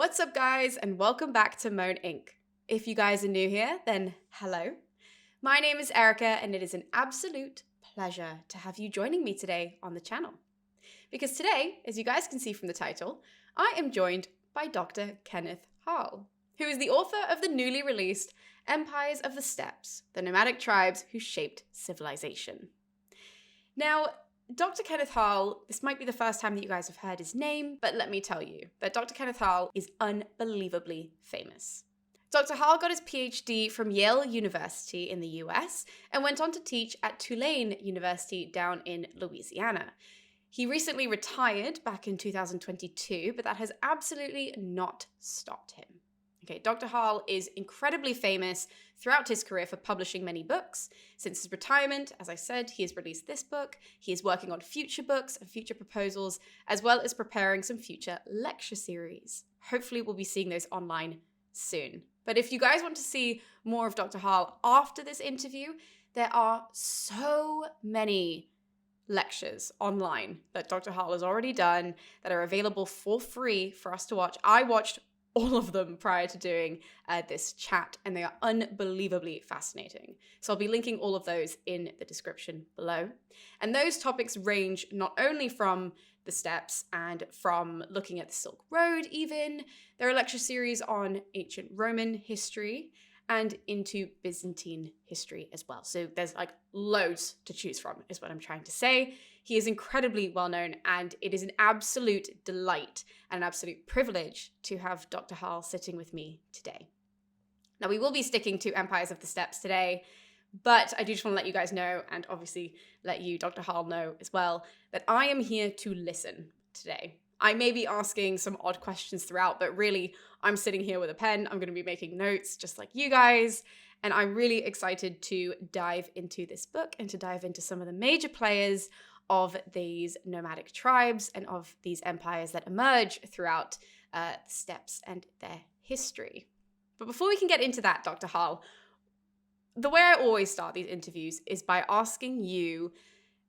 What's up, guys, and welcome back to Moan Inc. If you guys are new here, then hello. My name is Erica, and it is an absolute pleasure to have you joining me today on the channel. Because today, as you guys can see from the title, I am joined by Dr. Kenneth Harl, who is the author of the newly released Empires of the Steppes, the nomadic tribes who shaped civilization. Now, Dr. Kenneth Harl, this might be the first time that you guys have heard his name, but let me tell you that Dr. Kenneth Harl is unbelievably famous. Dr. Harl got his PhD from Yale University in the US and went on to teach at Tulane University down in Louisiana. He recently retired back in 2022, but that has absolutely not stopped him. Okay, Dr. Harl is incredibly famous throughout his career for publishing many books. Since his retirement, as I said, he has released this book. He is working on future books and future proposals, as well as preparing some future lecture series. Hopefully we'll be seeing those online soon. But if you guys want to see more of Dr. Harl after this interview, there are so many lectures online that Dr. Harl has already done that are available for free for us to watch. I watched all of them prior to doing this chat, and they are unbelievably fascinating. So I'll be linking all of those in the description below. And those topics range not only from the steppes and from looking at the Silk Road even. There are lecture series on ancient Roman history and into Byzantine history as well. So there's like loads to choose from, is what I'm trying to say. He is incredibly well known, and it is an absolute delight and an absolute privilege to have Dr. Harl sitting with me today. Now, we will be sticking to Empires of the Steppes today, but I do just want to let you guys know, and obviously let you, Dr. Harl, know as well, that I am here to listen today. I may be asking some odd questions throughout, but really, I'm sitting here with a pen. I'm going to be making notes just like you guys, and I'm really excited to dive into this book and to dive into some of the major players of these nomadic tribes and of these empires that emerge throughout the steppes and their history. But before we can get into that, Dr. Harl, the way I always start these interviews is by asking you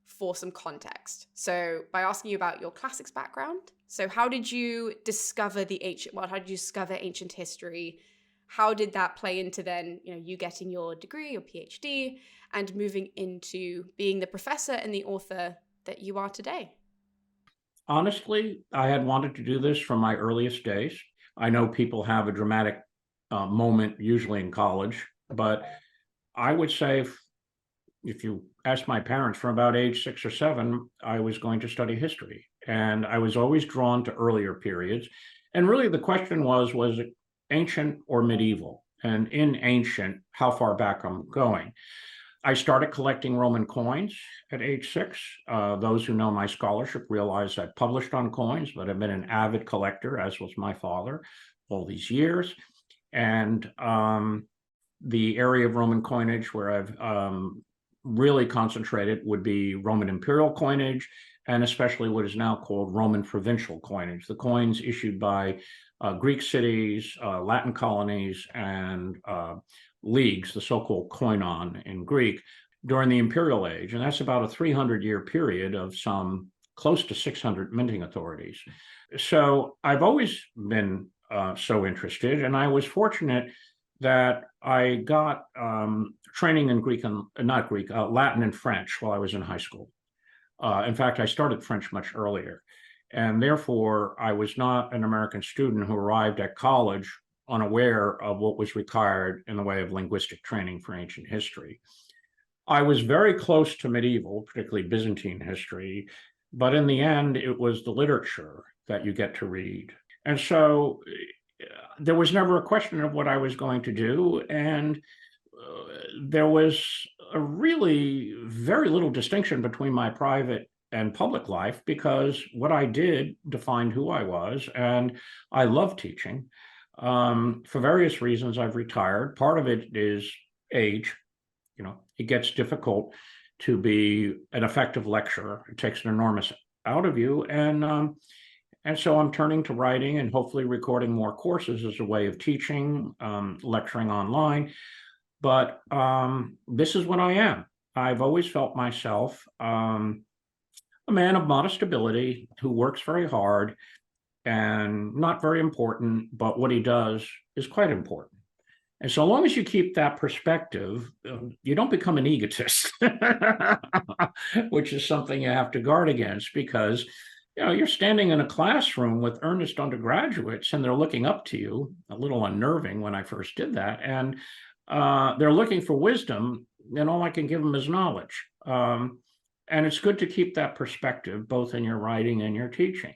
for some context. So by asking you about your classics background. So how did you discover the ancient world? How did you discover ancient history? How did that play into then, you getting your degree, your PhD, and moving into being the professor and the author that you are today? Honestly, I had wanted to do this from my earliest days. I know people have a dramatic moment, usually in college, but I would say if you ask my parents from about age 6 or 7, I was going to study history. And I was always drawn to earlier periods. And really the question was it ancient or medieval? And in ancient, how far back I'm going. I started collecting Roman coins at age 6. Those who know my scholarship realize I published on coins, but I've been an avid collector, as was my father, all these years. And the area of Roman coinage where I've really concentrated would be Roman imperial coinage, and especially what is now called Roman provincial coinage, the coins issued by Greek cities, Latin colonies, and leagues, the so-called koinon in Greek, during the imperial age. And that's about a 300-year period of some close to 600 minting authorities. So I've always been so interested, and I was fortunate that I got training in Latin and French while I was in high school. In fact, I started French much earlier. And therefore, I was not an American student who arrived at college unaware of what was required in the way of linguistic training for ancient history. I was very close to medieval, particularly Byzantine history, but in the end, it was the literature that you get to read. And so there was never a question of what I was going to do, and there was a really very little distinction between my private and public life, because what I did defined who I was, and I love teaching. For various reasons, I've retired. Part of it is age. It gets difficult to be an effective lecturer. It takes an enormous out of you, and so I'm turning to writing and hopefully recording more courses as a way of teaching, lecturing online. But this is what I am. I've always felt myself a man of modest ability who works very hard and not very important, but what he does is quite important. And so long as you keep that perspective, you don't become an egotist, which is something you have to guard against, because you're standing in a classroom with earnest undergraduates and they're looking up to you. A little unnerving when I first did that. And they're looking for wisdom, and all I can give them is knowledge. And it's good to keep that perspective, both in your writing and your teaching.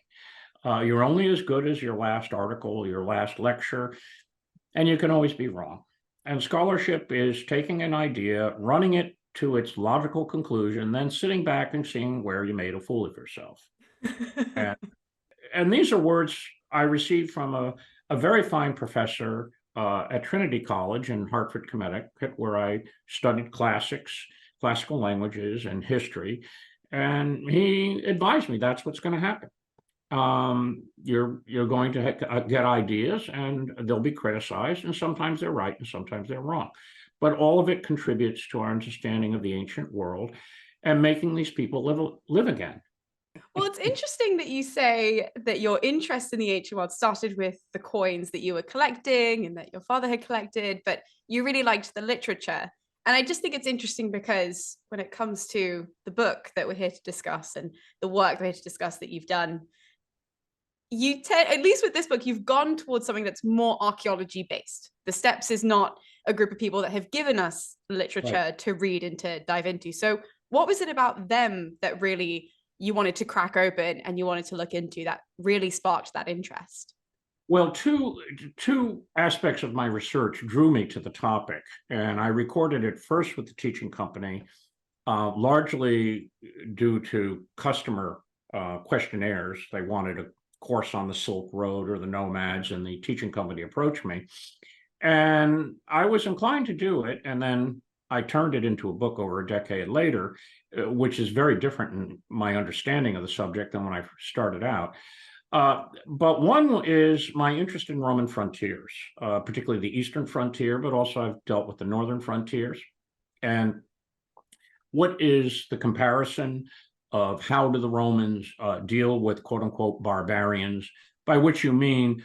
You're only as good as your last article, your last lecture, and you can always be wrong. And scholarship is taking an idea, running it to its logical conclusion, then sitting back and seeing where you made a fool of yourself. And these are words I received from a very fine professor at Trinity College in Hartford, Connecticut, where I studied classical languages, and history. And he advised me that's what's going to happen. You're going to get ideas, and they'll be criticized, and sometimes they're right and sometimes they're wrong, but all of it contributes to our understanding of the ancient world and making these people live again. Well, it's interesting that you say that your interest in the ancient world started with the coins that you were collecting and that your father had collected, but you really liked the literature. And I just think it's interesting because when it comes to the book that we're here to discuss and the work we're here to discuss that you've done, at least with this book, you've gone towards something that's more archaeology based. The Steppes is not a group of people that have given us literature Right. to read and to dive into. So what was it about them that really you wanted to crack open and you wanted to look into that really sparked that interest? Well, two aspects of my research drew me to the topic, and I recorded it first with the teaching company, largely due to customer questionnaires. They wanted a course on the Silk Road or the nomads, and the teaching company approached me. And I was inclined to do it, and then I turned it into a book over a decade later, which is very different in my understanding of the subject than when I started out. But one is my interest in Roman frontiers, particularly the eastern frontier, but also I've dealt with the northern frontiers. And what is the comparison of how do the Romans deal with quote unquote barbarians, by which you mean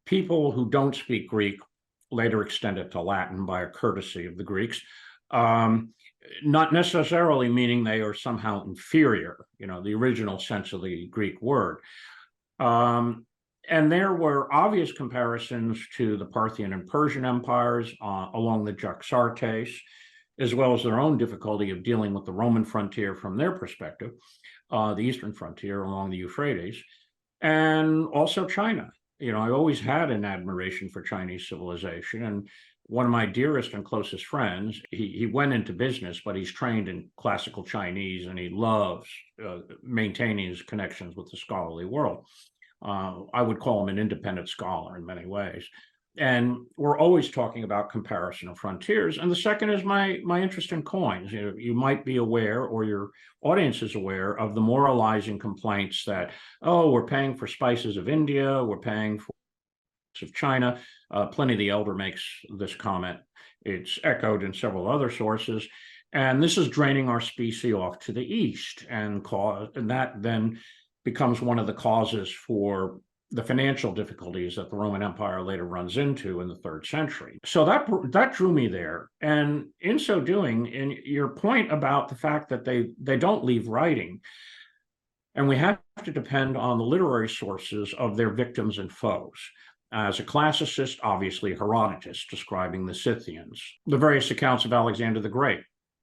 people who don't speak Greek, later extended to Latin by a courtesy of the Greeks, not necessarily meaning they are somehow inferior, the original sense of the Greek word. And there were obvious comparisons to the Parthian and Persian empires along the Jaxartes, as well as their own difficulty of dealing with the Roman frontier from their perspective, the eastern frontier along the Euphrates, and also China. I always had an admiration for Chinese civilization, and one of my dearest and closest friends, he went into business, but he's trained in classical Chinese, and he loves maintaining his connections with the scholarly world. I would call him an independent scholar in many ways. And we're always talking about comparison of frontiers. And the second is my interest in coins. You might be aware, or your audience is aware, of the moralizing complaints that, oh, we're paying for spices of India, we're paying for of China. Pliny the Elder makes this comment. It's echoed in several other sources. And this is draining our specie off to the east, and that then becomes one of the causes for the financial difficulties that the Roman Empire later runs into in the 3rd century. So that drew me there. And in so doing, in your point about the fact that they don't leave writing, and we have to depend on the literary sources of their victims and foes. As a classicist, obviously Herodotus describing the Scythians, the various accounts of Alexander the Great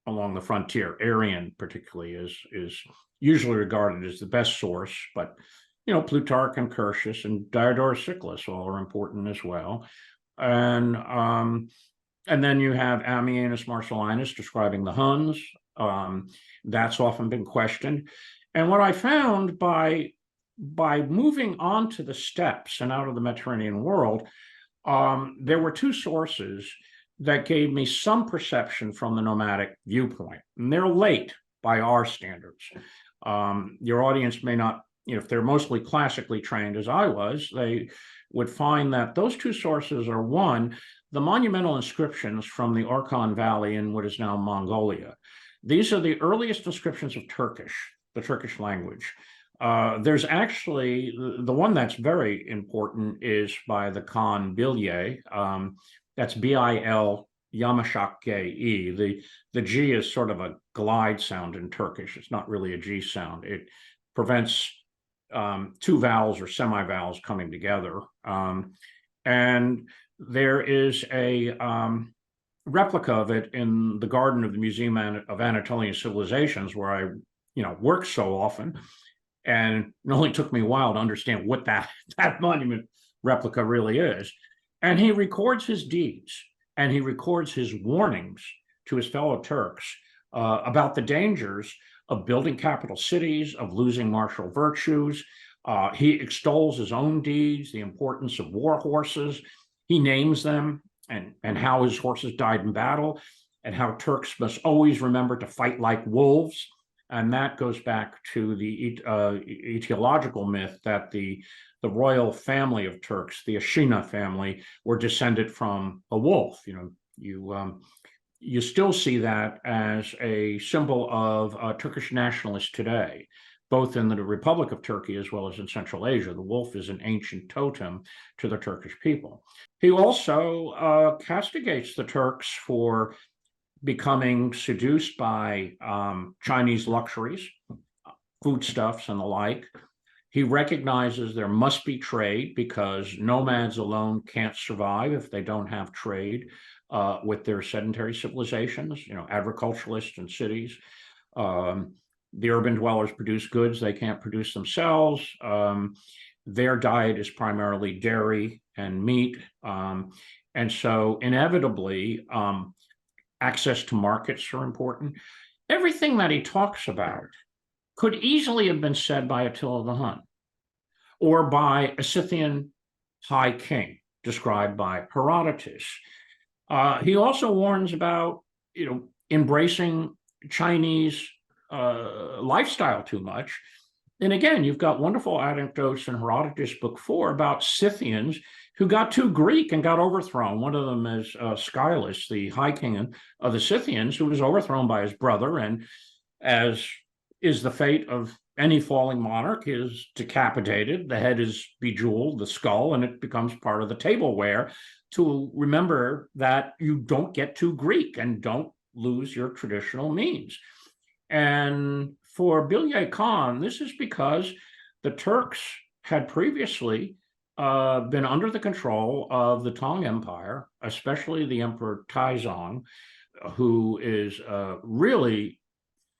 along the frontier, Arrian particularly is usually regarded as the best source, but Plutarch and Curtius and Diodorus Siculus all are important as well. And then you have Ammianus Marcellinus describing the Huns. That's often been questioned. And what I found by moving on to the steppes and out of the Mediterranean world, there were two sources that gave me some perception from the nomadic viewpoint. And they're late by our standards. Your audience may not, if they're mostly classically trained as I was, they would find that those two sources are, one, the monumental inscriptions from the Orkhon Valley in what is now Mongolia. These are the earliest inscriptions of Turkish, the Turkish language. There's actually the one that's very important is by the Khan Bilye. That's Bil Yamashak-e. The G is sort of a glide sound in Turkish. It's not really a G sound. It prevents two vowels or semi-vowels coming together. And there is a replica of it in the garden of the Museum of Anatolian Civilizations, where I, work so often. And it only took me a while to understand what that monument replica really is. And he records his deeds and he records his warnings to his fellow Turks about the dangers of building capital cities, of losing martial virtues. He extols his own deeds, the importance of war horses. He names them and how his horses died in battle, and how Turks must always remember to fight like wolves. And that goes back to the etiological myth that the royal family of Turks, the Ashina family, were descended from a wolf. You still see that as a symbol of Turkish nationalists today, both in the Republic of Turkey as well as in Central Asia. The wolf is an ancient totem to the Turkish people. He also castigates the Turks for becoming seduced by Chinese luxuries, foodstuffs, and the like. He recognizes there must be trade because nomads alone can't survive if they don't have trade with their sedentary civilizations, agriculturalists in cities. The urban dwellers produce goods they can't produce themselves. Their diet is primarily dairy and meat. And so inevitably, access to markets are important. Everything that he talks about could easily have been said by Attila the Hun or by a Scythian high king described by Herodotus. He also warns about, embracing Chinese lifestyle too much. And again, you've got wonderful anecdotes in Herodotus Book 4 about Scythians who got too Greek and got overthrown. One of them is Scylus, the high king of the Scythians, who was overthrown by his brother, and as is the fate of any falling monarch, is decapitated, the head is bejeweled, the skull, and it becomes part of the tableware to remember that you don't get too Greek and don't lose your traditional means. And for Bilye Khan, this is because the Turks had previously been under the control of the Tang Empire, especially the Emperor Taizong, who is really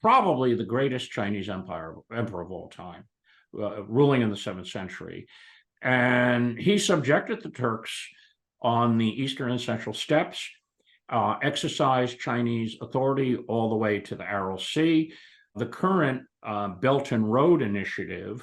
probably the greatest Chinese emperor of all time, ruling in the 7th century. And he subjected the Turks on the eastern and central steppes, exercised Chinese authority all the way to the Aral Sea. The current Belt and Road Initiative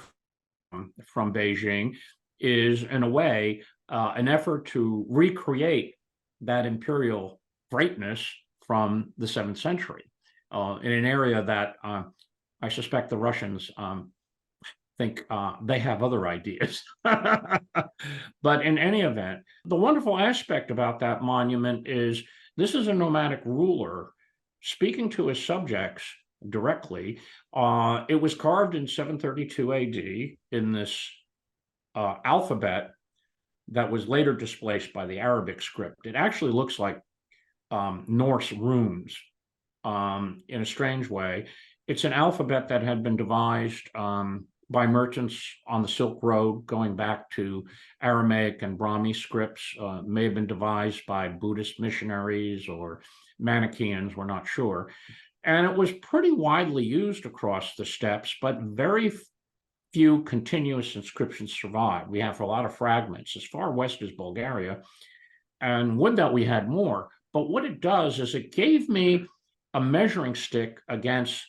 from Beijing is, in a way, an effort to recreate that imperial greatness from the 7th century in an area that I suspect the Russians think they have other ideas. But in any event, the wonderful aspect about that monument is this is a nomadic ruler speaking to his subjects directly. It was carved in 732 AD in this alphabet that was later displaced by the Arabic script. It actually looks like Norse runes in a strange way. It's an alphabet that had been devised by merchants on the Silk Road, going back to Aramaic and Brahmi scripts, may have been devised by Buddhist missionaries or Manichaeans, we're not sure. And it was pretty widely used across the steppes, but very few continuous inscriptions survive. We have a lot of fragments as far west as Bulgaria, and would that we had more. But what it does is it gave me a measuring stick against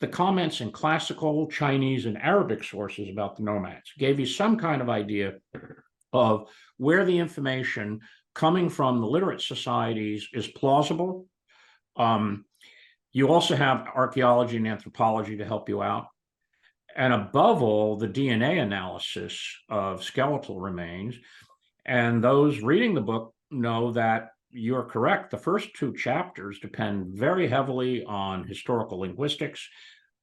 the comments in classical Chinese and Arabic sources about the nomads. It gave you some kind of idea of where the information coming from the literate societies is plausible. You also have archaeology and anthropology to help you out. And above all, the DNA analysis of skeletal remains. And those reading the book know that you're correct. The first 2 chapters depend very heavily on historical linguistics,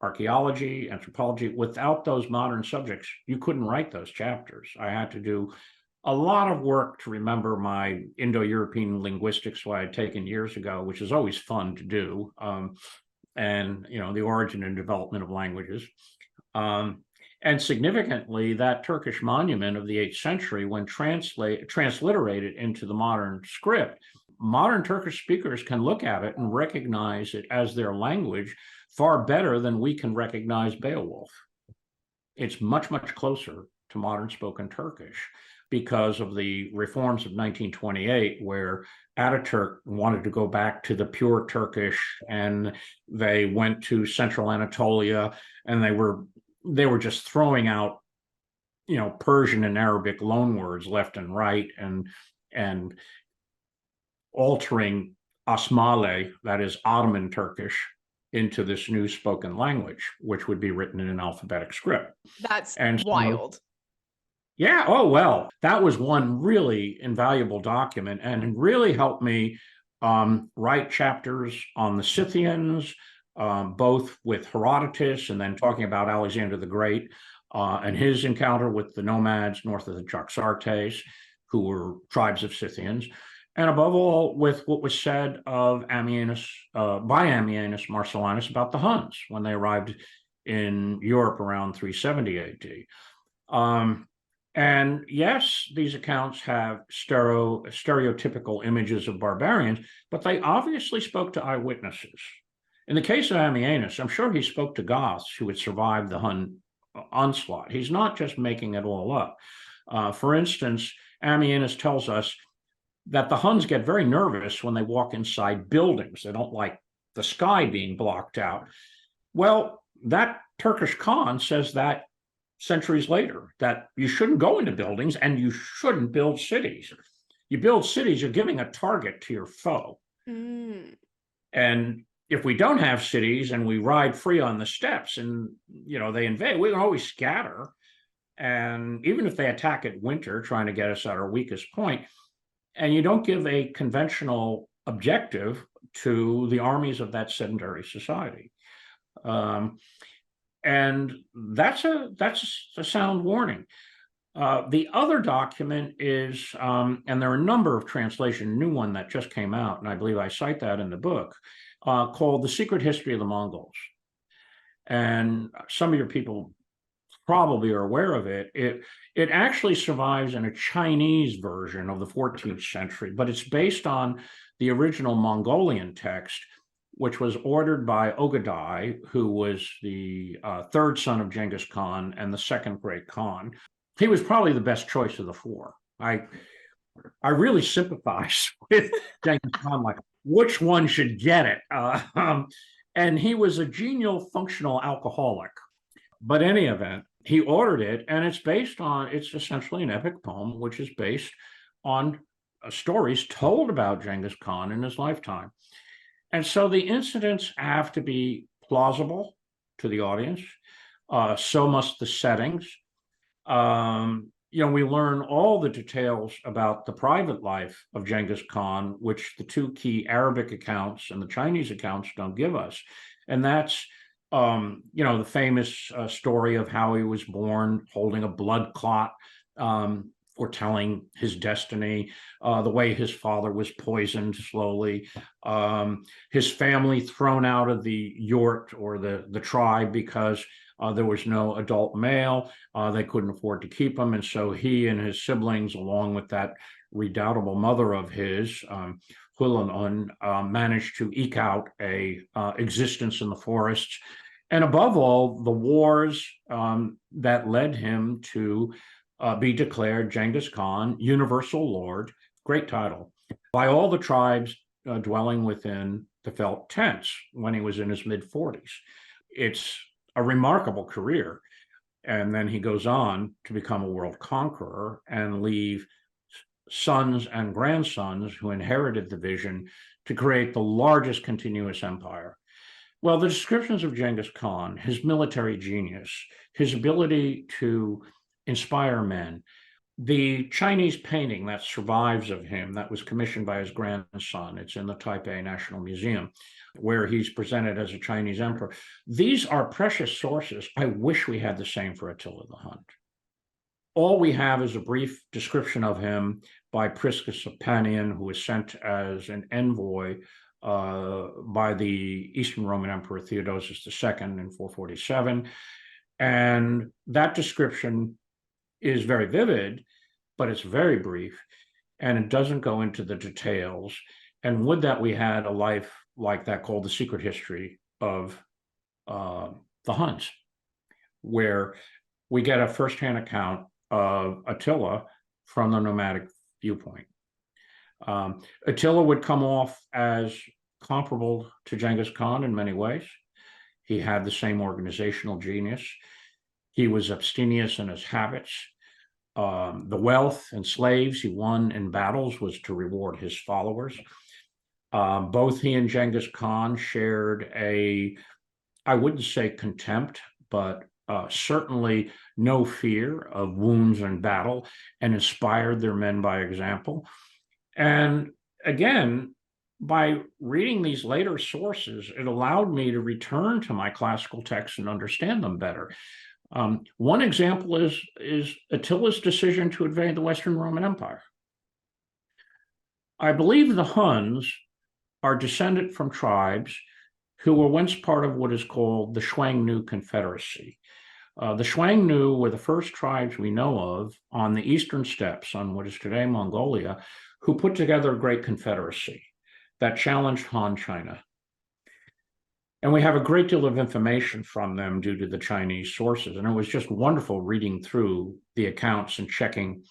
archaeology, anthropology. Without those modern subjects, you couldn't write those chapters. I had to do a lot of work to remember my Indo-European linguistics, what I had taken years ago, which is always fun to do, and the origin and development of languages. And significantly, that Turkish monument of the 8th century, when transliterated into the modern script, modern Turkish speakers can look at it and recognize it as their language far better than we can recognize Beowulf. It's much, much closer to modern spoken Turkish because of the reforms of 1928, where Ataturk wanted to go back to the pure Turkish, and they went to Central Anatolia, and they were just throwing out, Persian and Arabic loanwords left and right, and altering Osmale, that is Ottoman Turkish, into this new spoken language, which would be written in an alphabetic script. That's and wild. So, yeah. Oh, well, that was one really invaluable document, and it really helped me write chapters on the Scythians, both with Herodotus and then talking about Alexander the Great and his encounter with the nomads north of the Jaxartes, who were tribes of Scythians, and above all, with what was said of Ammianus, by Ammianus Marcellinus about the Huns when they arrived in Europe around 370 AD. And yes, these accounts have stereotypical images of barbarians, but they obviously spoke to eyewitnesses. In the case of Ammianus, I'm sure he spoke to Goths who had survived the Hun onslaught. He's not just making it all up. For instance, Ammianus tells us that the Huns get very nervous when they walk inside buildings. They don't like the sky being blocked out. Well, that Turkish Khan says that centuries later, that you shouldn't go into buildings and you shouldn't build cities. You build cities, you're giving a target to your foe. And if we don't have cities and we ride free on the steppes and they invade, we can always scatter. And even if they attack at winter, trying to get us at our weakest point, and you don't give a conventional objective to the armies of that sedentary society. And that's a sound warning. The other document is, and there are a number of translations, new one that just came out, and I believe I cite that in the book, called The Secret History of the Mongols. And some of your people probably are aware of it. It actually survives in a Chinese version of the 14th century, but it's based on the original Mongolian text, which was ordered by Ogadai, who was the third son of Genghis Khan and the second great Khan. He was probably the best choice of the four. I really sympathize with Genghis Khan, like, which one should get it? And he was a genial functional alcoholic. But in any event, he ordered it, and it's essentially an epic poem, which is based on stories told about Genghis Khan in his lifetime. And so the incidents have to be plausible to the audience. So must the settings. We learn all the details about the private life of Genghis Khan, which the two key Arabic accounts and the Chinese accounts don't give us. And that's, the famous story of how he was born holding a blood clot, foretelling his destiny, the way his father was poisoned slowly, his family thrown out of the yurt or the tribe because there was no adult male. They couldn't afford to keep him. And so he and his siblings, along with that redoubtable mother of his, Hulan, managed to eke out a existence in the forests. And above all, the wars that led him to be declared Genghis Khan, universal lord, great title, by all the tribes dwelling within the felt tents when he was in his mid-40s. It's a remarkable career. And then he goes on to become a world conqueror and leave sons and grandsons who inherited the vision to create the largest continuous empire. Well, the descriptions of Genghis Khan, his military genius, his ability to inspire men, The Chinese painting that survives of him, that was commissioned by his grandson, it's in the Taipei National Museum, where he's presented as a Chinese emperor. These are precious sources. I wish we had the same for Attila the Hun. All we have is a brief description of him by Priscus of Panion, who was sent as an envoy by the Eastern Roman Emperor Theodosius II in 447. And that description is very vivid, but it's very brief, and it doesn't go into the details. And would that we had a life like that called The Secret History of the Huns, where we get a firsthand account of Attila from the nomadic viewpoint. Attila would come off as comparable to Genghis Khan in many ways. He had the same organizational genius. He was abstemious in his habits. The wealth and slaves he won in battles was to reward his followers. Both he and Genghis Khan shared I wouldn't say contempt, but certainly no fear of wounds in battle, and inspired their men by example. And again, by reading these later sources, it allowed me to return to my classical texts and understand them better. One example is Attila's decision to invade the Western Roman Empire. I believe the Huns are descended from tribes who were once part of what is called the Xiongnu Confederacy. The Xiongnu were the first tribes we know of on the eastern steppes, on what is today Mongolia, who put together a great confederacy that challenged Han China. And we have a great deal of information from them due to the Chinese sources. And it was just wonderful reading through the accounts and checking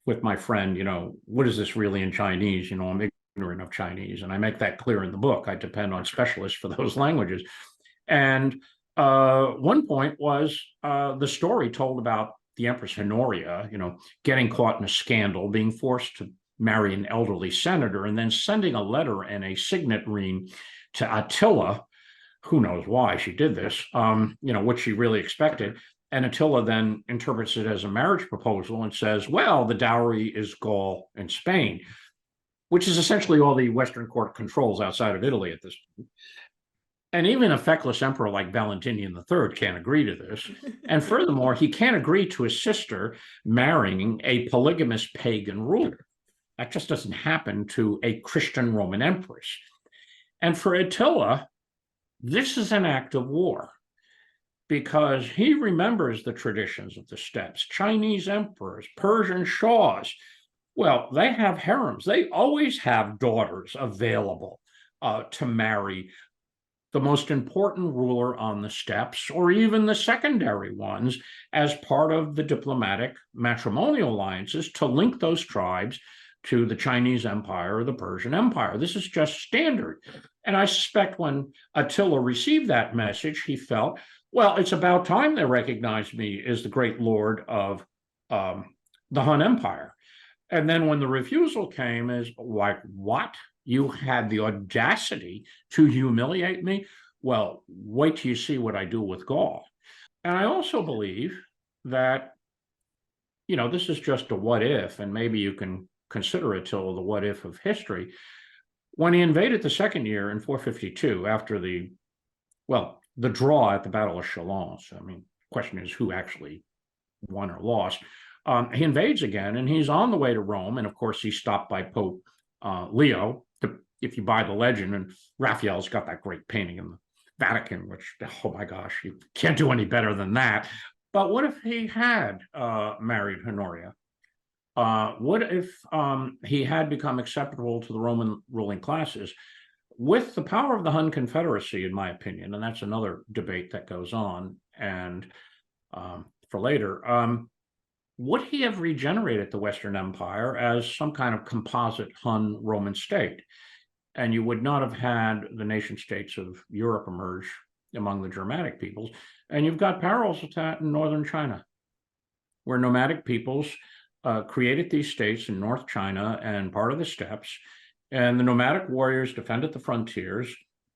with my friend, what is this really in Chinese? I'm ignorant of Chinese. And I make that clear in the book. I depend on specialists for those languages. And one point was the story told about the Empress Honoria, getting caught in a scandal, being forced to marry an elderly senator, and then sending a letter and a signet ring to Attila. Who knows why she did this, what she really expected. And Attila then interprets it as a marriage proposal and says, well, the dowry is Gaul and Spain, which is essentially all the Western court controls outside of Italy at this point. And even a feckless emperor like Valentinian III can't agree to this. And furthermore, he can't agree to his sister marrying a polygamous pagan ruler. That just doesn't happen to a Christian Roman empress. And for Attila, this is an act of war, because he remembers the traditions of the steppes. Chinese emperors, Persian shahs, well, they have harems. They always have daughters available to marry the most important ruler on the steppes, or even the secondary ones, as part of the diplomatic matrimonial alliances to link those tribes to the Chinese Empire or the Persian Empire. This is just standard. And I suspect when Attila received that message, he felt, well, it's about time they recognize me as the great lord of the Hun Empire. And then when the refusal came, is like, what? You had the audacity to humiliate me? Well, wait till you see what I do with Gaul. And I also believe that, this is just a what if, and maybe you can consider Attila the what if of history. When he invaded the second year in 452, after the draw at the Battle of Chalons, the question is who actually won or lost. He invades again, and he's on the way to Rome. And of course, he's stopped by Pope Leo, if you buy the legend. And Raphael's got that great painting in the Vatican, which, oh my gosh, you can't do any better than that. But what if he had married Honoria? What if he had become acceptable to the Roman ruling classes? With the power of the Hun Confederacy, in my opinion, and that's another debate that goes on, and for later, would he have regenerated the Western Empire as some kind of composite Hun Roman state? And you would not have had the nation states of Europe emerge among the Germanic peoples. And you've got parallels with that in northern China, where nomadic peoples created these states in North China and part of the steppes, and the nomadic warriors defended the frontiers,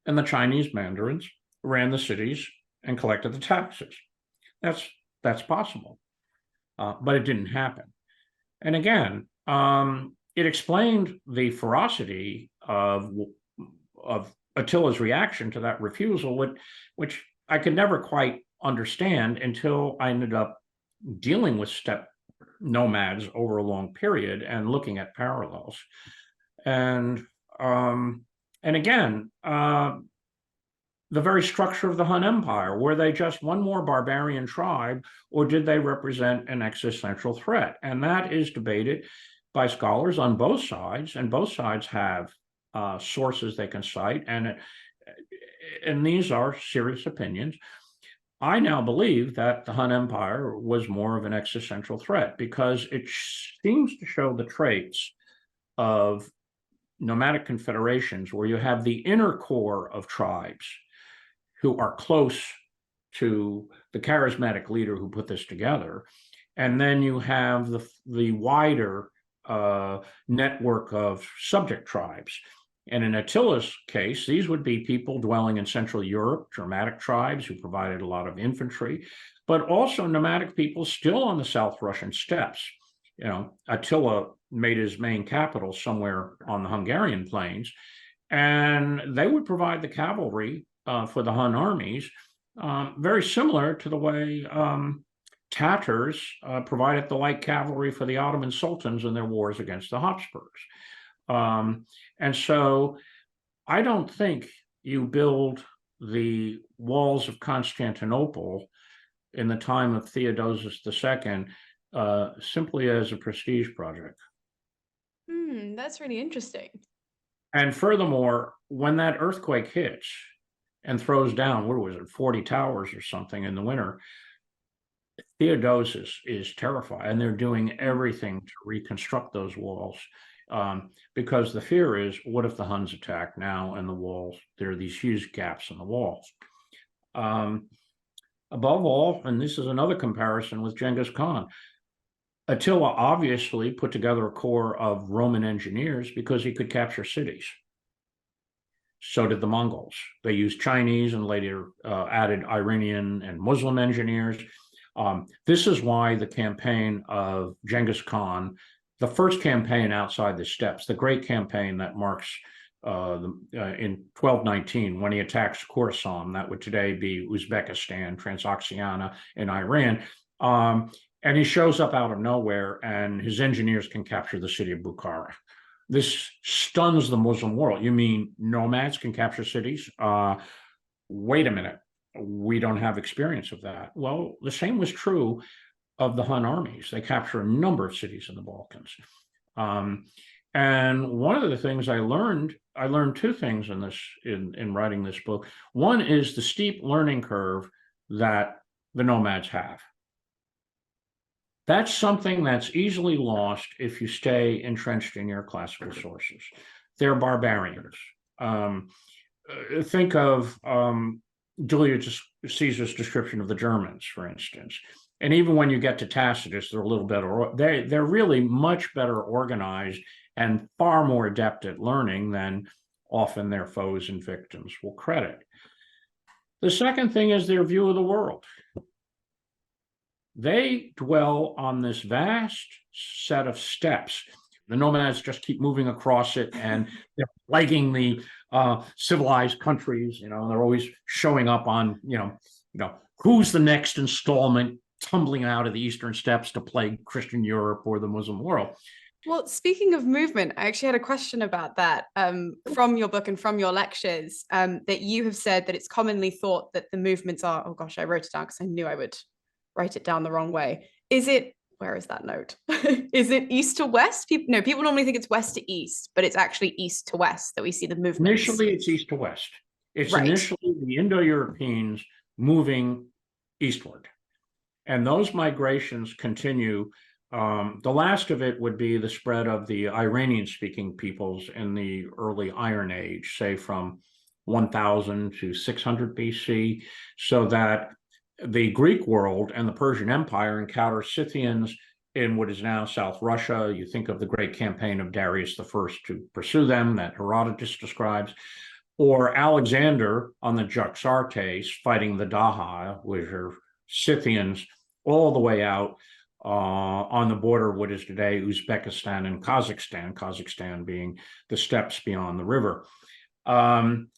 and the Chinese mandarins ran the cities and collected the taxes. That's possible, but it didn't happen. And again, it explained the ferocity of Attila's reaction to that refusal, which I could never quite understand until I ended up dealing with steppe nomads over a long period and looking at parallels. And um, and again, the very structure of the Hun Empire. Were they just one more barbarian tribe, or did they represent an existential threat? And that is debated by scholars on both sides, and both sides have sources they can cite, and these are serious opinions. I now believe that the Hun Empire was more of an existential threat because it seems to show the traits of nomadic confederations where you have the inner core of tribes who are close to the charismatic leader who put this together. And then you have the wider network of subject tribes. And in Attila's case, these would be people dwelling in Central Europe, Germanic tribes who provided a lot of infantry, but also nomadic people still on the South Russian steppes. You know, Attila made his main capital somewhere on the Hungarian plains, and they would provide the cavalry for the Hun armies, very similar to the way Tatars provided the light cavalry for the Ottoman sultans in their wars against the Habsburgs. And so I don't think you build the walls of Constantinople in the time of Theodosius II simply as a prestige project. That's really interesting. And furthermore, when that earthquake hits and throws down, what was it, 40 towers or something in the winter, Theodosius is terrified, and they're doing everything to reconstruct those walls. Because the fear is, what if the Huns attack now and the walls, there are these huge gaps in the walls. Above all, and this is another comparison with Genghis Khan, Attila obviously put together a corps of Roman engineers because he could capture cities. So did the Mongols. They used Chinese and later added Iranian and Muslim engineers. This is why the campaign of Genghis Khan, the first campaign outside the steppes, the great campaign that marks in 1219 when he attacks Khorasan, that would today be Uzbekistan, Transoxiana, and Iran. And he shows up out of nowhere, and his engineers can capture the city of Bukhara. This stuns the Muslim world. You mean nomads can capture cities? Wait a minute. We don't have experience of that. Well, the same was true of the Hun armies. They capture a number of cities in the Balkans. And one of the things I learned two things in writing this book. One is the steep learning curve that the nomads have. That's something that's easily lost if you stay entrenched in your classical sources. They're barbarians. Think of Julius Caesar's description of the Germans, for instance. And even when you get to Tacitus, they're a little better. They're really much better organized and far more adept at learning than often their foes and victims will credit. The second thing is their view of the world. They dwell on this vast set of steppes. The nomads just keep moving across it, and they're plaguing the civilized countries. You know, they're always showing up on, who's the next installment tumbling out of the eastern steppes to plague Christian Europe or the Muslim world. Well, speaking of movement, I actually had a question about that from your book and from your lectures, that you have said that it's commonly thought that the movements are, oh gosh, I wrote it down because I knew I would write it down the wrong way. Where is that note? Is it east to west? People normally think it's west to east, but it's actually east to west that we see the movement. Initially, it's east to west. It's right. Initially the Indo-Europeans moving eastward. And those migrations continue. The last of it would be the spread of the Iranian-speaking peoples in the early Iron Age, say from 1000 to 600 BC, so that the Greek world and the Persian Empire encounter Scythians in what is now South Russia. You think of the great campaign of Darius I to pursue them that Herodotus describes, or Alexander on the Jaxartes fighting the Daha, which are Scythians all the way out on the border of what is today Uzbekistan and Kazakhstan, Kazakhstan being the steppes beyond the river. And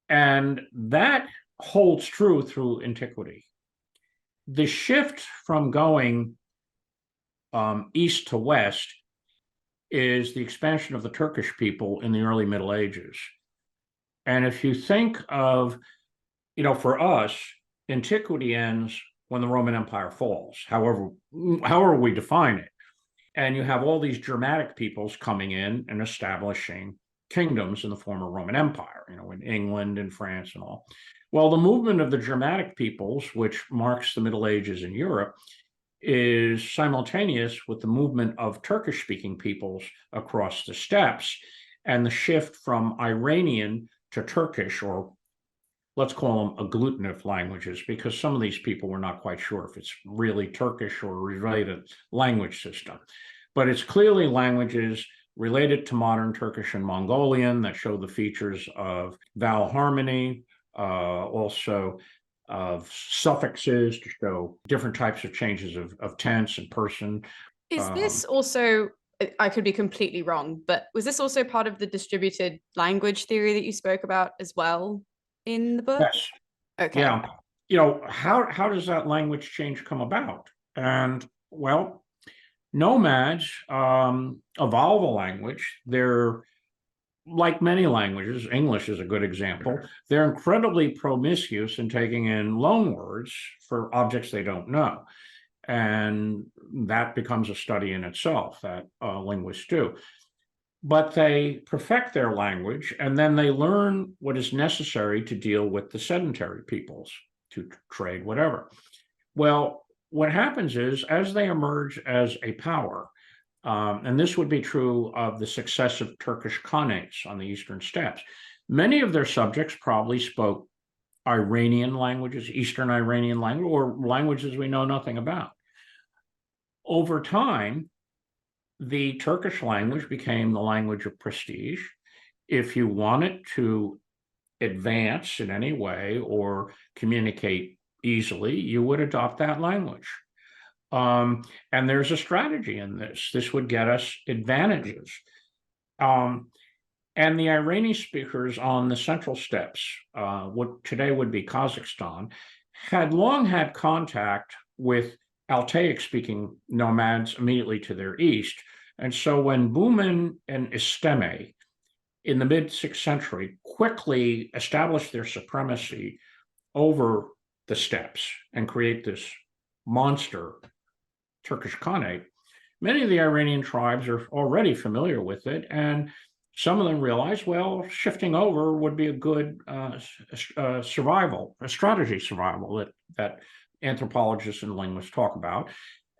that holds true through antiquity. The shift from going east to west is the expansion of the Turkish people in the early Middle Ages. And if you think of, for us, antiquity ends when the Roman Empire falls, however we define it. And you have all these Germanic peoples coming in and establishing kingdoms in the former Roman Empire, in England and France and all. Well, the movement of the Germanic peoples, which marks the Middle Ages in Europe, is simultaneous with the movement of Turkish-speaking peoples across the steppes and the shift from Iranian to Turkish, or let's call them agglutinative languages, because some of these people were not quite sure if it's really Turkish or a related language system. But it's clearly languages related to modern Turkish and Mongolian that show the features of vowel harmony, also of suffixes to show different types of changes of tense and person. Is this also, I could be completely wrong, but was this also part of the distributed language theory that you spoke about as well in the book? Yes. Okay. Yeah. How does that language change come about? And well, nomads evolve a language. They're, like many languages, English is a good example, they're incredibly promiscuous in taking in loan words for objects they don't know. And that becomes a study in itself that linguists do. But they perfect their language, and then they learn what is necessary to deal with the sedentary peoples, to trade, whatever. Well, what happens is, as they emerge as a power, and this would be true of the successive Turkish Khanates on the eastern steppes, many of their subjects probably spoke Iranian languages, Eastern Iranian language, or languages we know nothing about. Over time, the Turkish language became the language of prestige. If you wanted to advance in any way or communicate easily, you would adopt that language. And there's a strategy in this. This would get us advantages. And the Iranian speakers on the central steppes, what today would be Kazakhstan, had long had contact with Altaic-speaking nomads immediately to their east. And so when Bumin and Isteme in the mid-6th century quickly established their supremacy over the steppes and create this monster Turkish Khanate, many of the Iranian tribes are already familiar with it, and some of them realize, well, shifting over would be a good strategy survival that anthropologists and linguists talk about.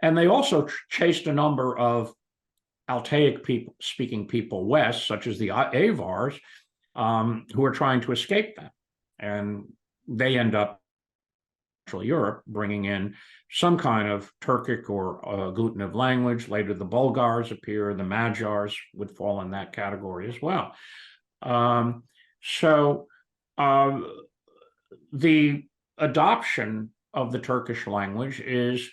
And they also chased a number of Altaic speaking people west, such as the Avars, who are trying to escape them. And they end up Europe, bringing in some kind of Turkic or agglutinative language. Later, the Bulgars appear, the Magyars would fall in that category as well. The adoption of the Turkish language is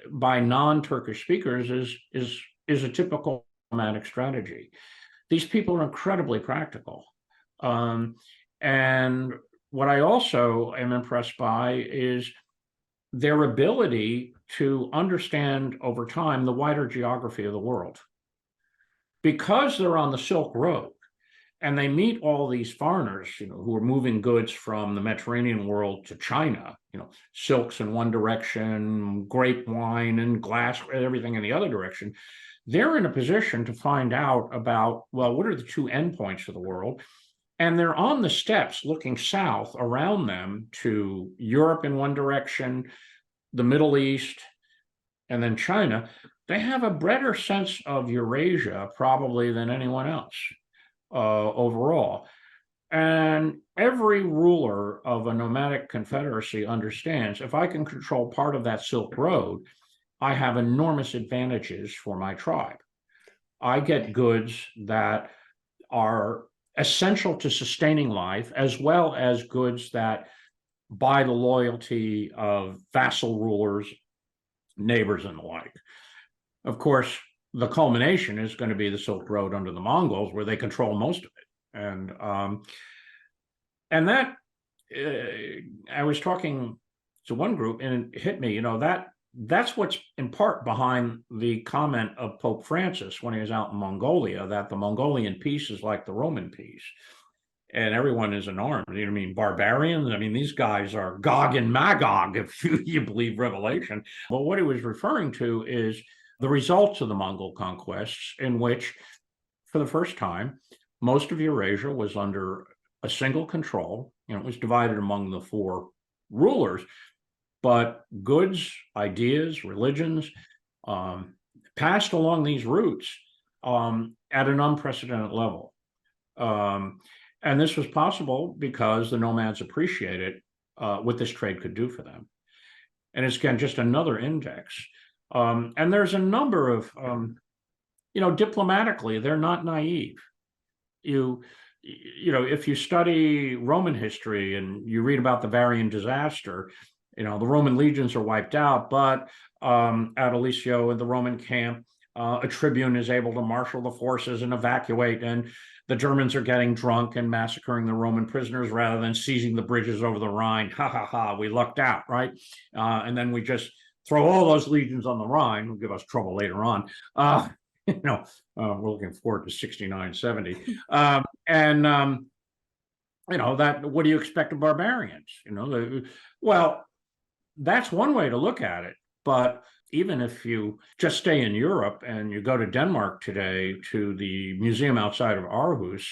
by non-Turkish speakers is a typical nomadic strategy. These people are incredibly practical. And what I also am impressed by is their ability to understand over time the wider geography of the world. Because they're on the Silk Road and they meet all these foreigners, who are moving goods from the Mediterranean world to China, silks in one direction, grape wine and glass, everything in the other direction, they're in a position to find out about, well, what are the two endpoints of the world? And they're on the steppes looking south around them to Europe in one direction, the Middle East, and then China. They have a better sense of Eurasia probably than anyone else overall. And every ruler of a nomadic confederacy understands, if I can control part of that Silk Road, I have enormous advantages for my tribe. I get goods that are essential to sustaining life, as well as goods that buy the loyalty of vassal rulers, neighbors and the like. Of course, the culmination is going to be the Silk Road under the Mongols, where they control most of it. And that I was talking to one group, and it hit me, that's what's in part behind the comment of Pope Francis when he was out in Mongolia, that the Mongolian peace is like the Roman peace. And everyone is unarmed. You know what I mean? Barbarians. I mean, these guys are Gog and Magog, if you believe Revelation. But what he was referring to is the results of the Mongol conquests, in which, for the first time, most of Eurasia was under a single control. It was divided among the four rulers, but goods, ideas, religions passed along these routes at an unprecedented level. And this was possible because the nomads appreciated what this trade could do for them. And it's, again, just another index. And there's a number of, diplomatically, they're not naive. If you study Roman history and you read about the Varian disaster, the Roman legions are wiped out, but at Alesia in the Roman camp, a tribune is able to marshal the forces and evacuate, and the Germans are getting drunk and massacring the Roman prisoners rather than seizing the bridges over the Rhine. Ha ha ha, we lucked out, right? And then we just throw all those legions on the Rhine, will give us trouble later on. We're looking forward to 69, 70. That, what do you expect of barbarians? Well, that's one way to look at it. But even if you just stay in Europe and you go to Denmark today to the museum outside of Aarhus,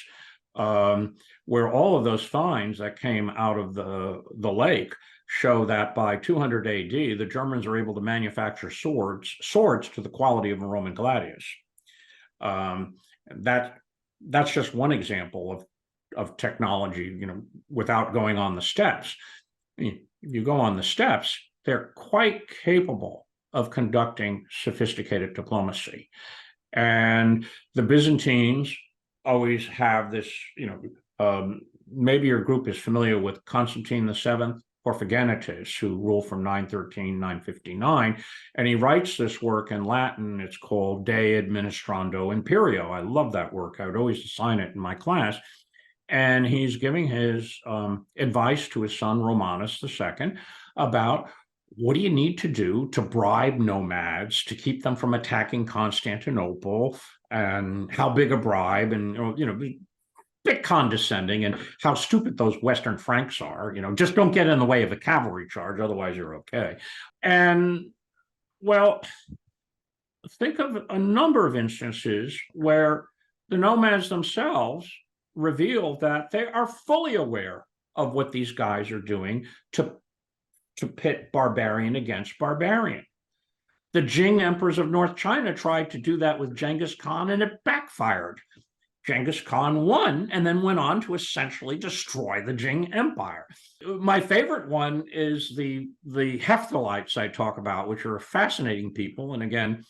where all of those finds that came out of the lake show that by 200 AD, the Germans are able to manufacture swords to the quality of a Roman gladius. That's just one example of technology, without going on the steps. You go on the steps, they're quite capable of conducting sophisticated diplomacy. And the Byzantines always have this, maybe your group is familiar with Constantine VII Porphyrogenitus, who ruled from 913, 959. And he writes this work in Latin. It's called De Administrando Imperio. I love that work. I would always assign it in my class. And he's giving his advice to his son, Romanus II, about what do you need to do to bribe nomads to keep them from attacking Constantinople, and how big a bribe, and, bit condescending, and how stupid those Western Franks are. Just don't get in the way of a cavalry charge, otherwise you're okay. And, well, think of a number of instances where the nomads themselves reveal that they are fully aware of what these guys are doing to pit barbarian against barbarian. The Jing emperors of North China tried to do that with Gengis Khan, and it backfired. Gengis Khan won and then went on to essentially destroy the Jing Empire. My favorite one is the Hephthalites I talk about, which are fascinating people. And again,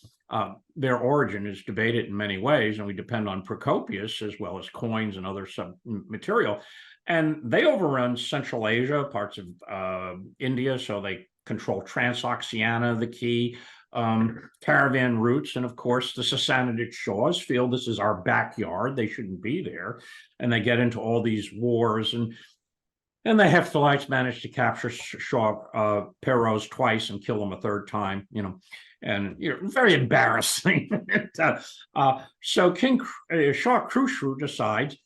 their origin is debated in many ways, and we depend on Procopius as well as coins and other material. And they overrun Central Asia, parts of India, so they control Transoxiana, the key caravan routes. And of course, the Sassanid Shahs feel this is our backyard. They shouldn't be there. And they get into all these wars. And the Hephthalites managed to capture Shah Perros twice and kill him a third time, and very embarrassing. So King Shah Khusru decides,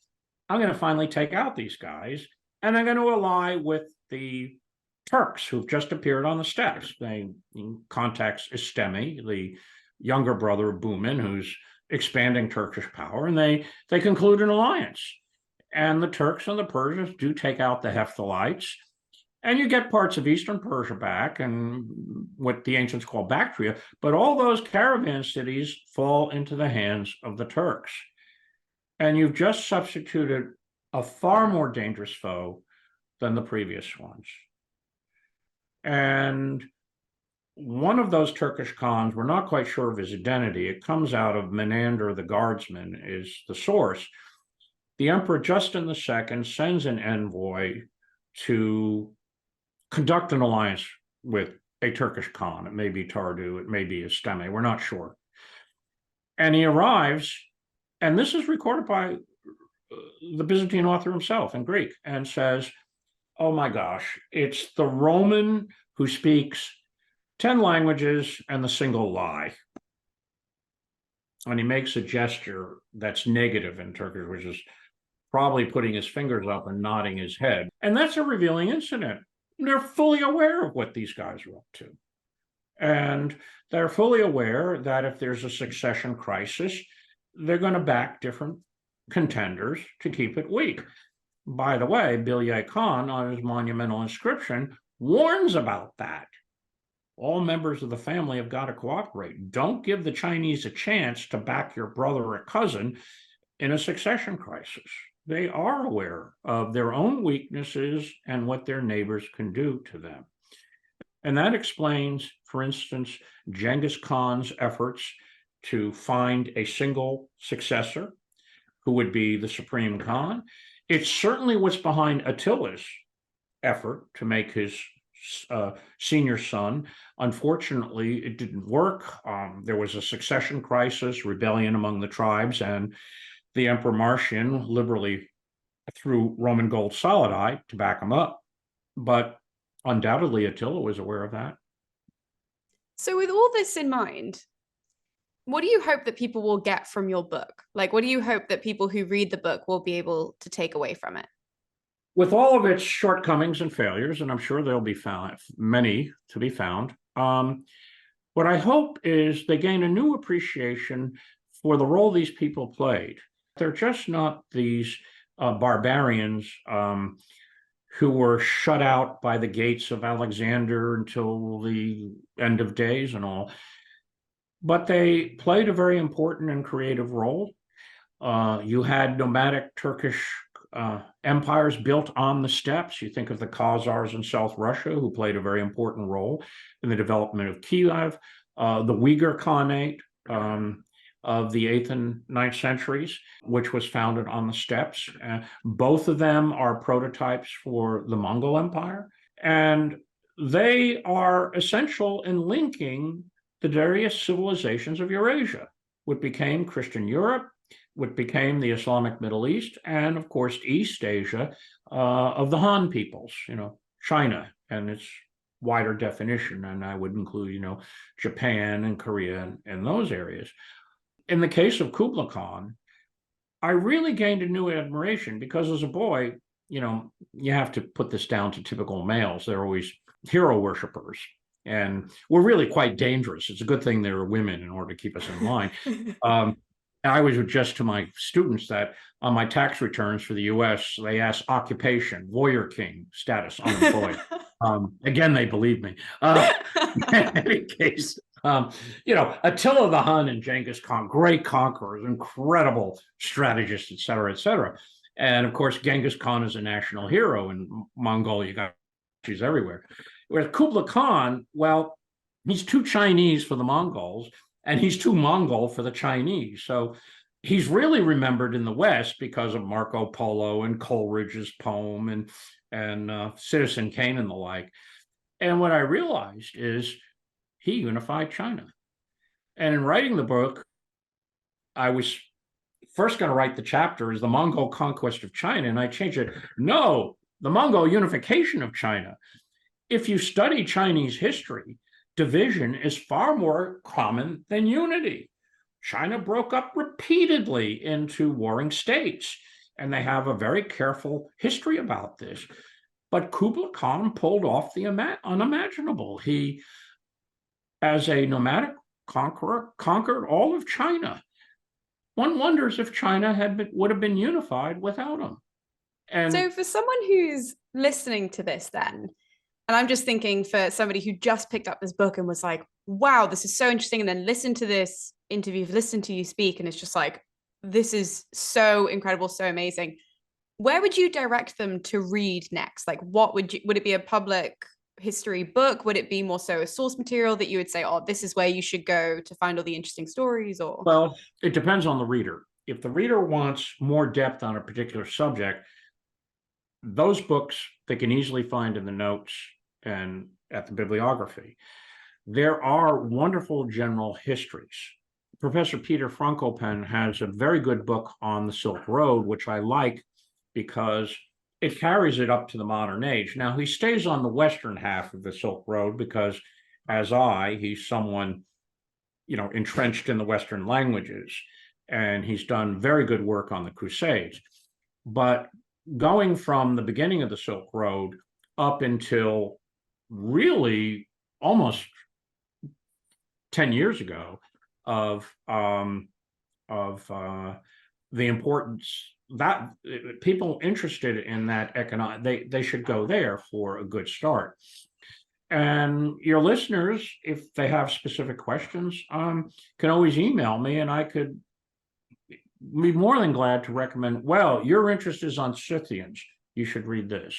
I'm going to finally take out these guys, and I'm going to ally with the Turks who've just appeared on the steppes. They contacts Istemi, the younger brother of Bumin, who's expanding Turkish power, and they conclude an alliance. And the Turks and the Persians do take out the Hephthalites, and you get parts of Eastern Persia back and what the ancients call Bactria, but all those caravan cities fall into the hands of the Turks. And you've just substituted a far more dangerous foe than the previous ones. And one of those Turkish Khans, we're not quite sure of his identity. It comes out of Menander the Guardsman is the source. The Emperor Justin II sends an envoy to conduct an alliance with a Turkish Khan. It may be Tardu, it may be Isteme, we're not sure. And he arrives, and this is recorded by the Byzantine author himself in Greek, and says, oh my gosh, it's the Roman who speaks 10 languages and the single lie. And he makes a gesture that's negative in Turkish, which is probably putting his fingers up and nodding his head. And that's a revealing incident. They're fully aware of what these guys are up to. And they're fully aware that if there's a succession crisis, they're going to back different contenders to keep it weak. By the way, Bilye Khan, on his monumental inscription, warns about that. All members of the family have got to cooperate. Don't give the Chinese a chance to back your brother or cousin in a succession crisis. They are aware of their own weaknesses and what their neighbors can do to them. And that explains, for instance, Gengis Khan's efforts to find a single successor who would be the supreme Khan. It's certainly what's behind Attila's effort to make his senior son. Unfortunately, it didn't work. There was a succession crisis, rebellion among the tribes, and the Emperor Marcian liberally threw Roman gold solidi to back him up. But undoubtedly, Attila was aware of that. So with all this in mind, what do you hope that people will get from your book? Like, what do you hope that people who read the book will be able to take away from it? With all of its shortcomings and failures, and I'm sure there'll be found, many to be found, what I hope is they gain a new appreciation for the role these people played. They're just not these barbarians who were shut out by the gates of Alexander until the end of days and all. But they played a very important and creative role. You had nomadic Turkish empires built on the steppes. You think of the Khazars in South Russia, who played a very important role in the development of Kiev, the Uyghur Khanate of the 8th and 9th centuries, which was founded on the steppes. Both of them are prototypes for the Mongol Empire. And they are essential in linking the various civilizations of Eurasia, what became Christian Europe, what became the Islamic Middle East, and of course, East Asia of the Han peoples, China and its wider definition. And I would include, Japan and Korea and those areas. In the case of Kublai Khan, I really gained a new admiration because as a boy, you have to put this down to typical males. They're always hero worshipers. And we're really quite dangerous. It's a good thing there are women in order to keep us in line. I always suggest to my students that on my tax returns for the US, they ask occupation, warrior king status, unemployed. Again, they believe me. In any case, Attila the Hun and Gengis Khan, great conquerors, incredible strategists, et cetera, et cetera. And of course, Gengis Khan is a national hero in Mongolia. You got she's everywhere. Whereas Kublai Khan, well, he's too Chinese for the Mongols, and he's too Mongol for the Chinese. So he's really remembered in the West because of Marco Polo and Coleridge's poem and Citizen Kane and the like. And what I realized is he unified China. And in writing the book, I was first going to write the chapter as the Mongol conquest of China, and I changed it. No, the Mongol unification of China. If you study Chinese history, division is far more common than unity. China broke up repeatedly into warring states, and they have a very careful history about this. But Kublai Khan pulled off the unimaginable. He, as a nomadic conqueror, conquered all of China. One wonders if China would have been unified without him. And so for someone who's listening to this then, and I'm just thinking for somebody who just picked up this book and was like, wow, this is so interesting, and then listen to this interview, listen to you speak, and it's just like, this is so incredible, so amazing. Where would you direct them to read next? Like, would it be a public history book? Would it be more so a source material that you would say, oh, this is where you should go to find all the interesting stories? Or well, it depends on the reader. If the reader wants more depth on a particular subject, those books they can easily find in the notes and at the bibliography. There are wonderful general histories. Professor Peter Frankopan has a very good book on the Silk Road, which I like because it carries it up to the modern age. Now, he stays on the western half of the Silk Road because, as he's someone, entrenched in the Western languages, and he's done very good work on the Crusades. But going from the beginning of the Silk Road up until really almost 10 years ago of the importance that people interested in that they should go there for a good start. And your listeners, if they have specific questions, can always email me, and I could be more than glad to recommend. Well, your interest is on Scythians. You should read this.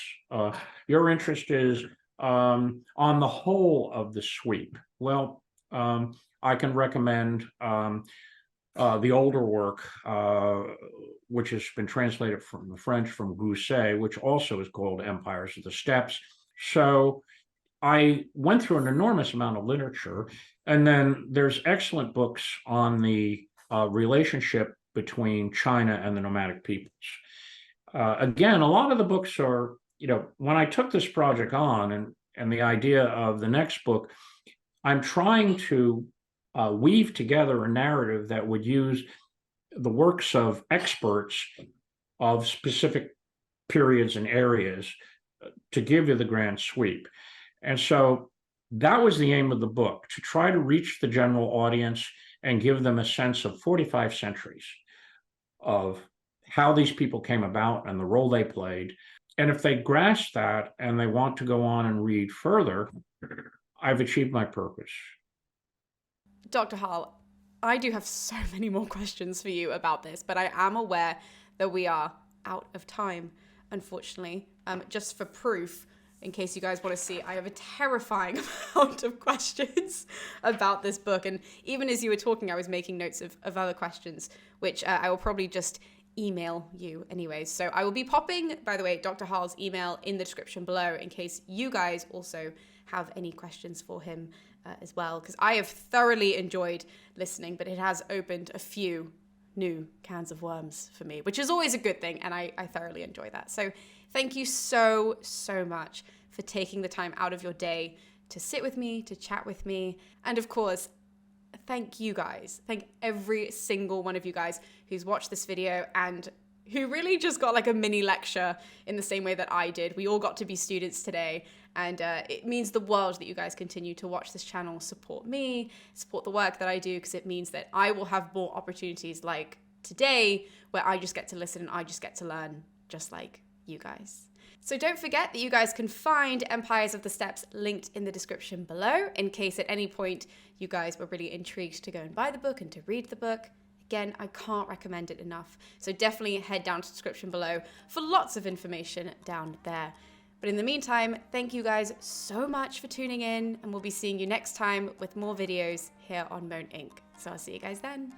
Your interest is on the whole of the sweep. Well, I can recommend the older work, which has been translated from the French, from Grousset, which also is called Empires of the Steppes. So I went through an enormous amount of literature, and then there's excellent books on the relationship between China and the nomadic peoples. Again, a lot of the books are, when I took this project on and the idea of the next book, I'm trying to weave together a narrative that would use the works of experts of specific periods and areas to give you the grand sweep. And so that was the aim of the book, to try to reach the general audience and give them a sense of 45 centuries of how these people came about and the role they played. And if they grasp that and they want to go on and read further, I've achieved my purpose. Dr. Harl, I do have so many more questions for you about this, but I am aware that we are out of time, unfortunately. Just for proof, in case you guys want to see, I have a terrifying amount of questions about this book. And even as you were talking, I was making notes of other questions, which I will probably just email you anyways. So I will be popping, by the way, Dr. Harl's email in the description below in case you guys also have any questions for him as well, because I have thoroughly enjoyed listening, but it has opened a few new cans of worms for me, which is always a good thing, and I thoroughly enjoy that. So thank you so much for taking the time out of your day to sit with me, to chat with me, and of course, thank you guys. Thank every single one of you guys who's watched this video and who really just got like a mini lecture in the same way that I did. We all got to be students today, and it means the world that you guys continue to watch this channel, support me, support the work that I do, because it means that I will have more opportunities like today where I just get to listen and I just get to learn just like you guys. So don't forget that you guys can find Empires of the Steppes linked in the description below in case at any point you guys were really intrigued to go and buy the book and to read the book. Again, I can't recommend it enough. So definitely head down to the description below for lots of information down there. But in the meantime, thank you guys so much for tuning in, and we'll be seeing you next time with more videos here on Moan Inc. So I'll see you guys then.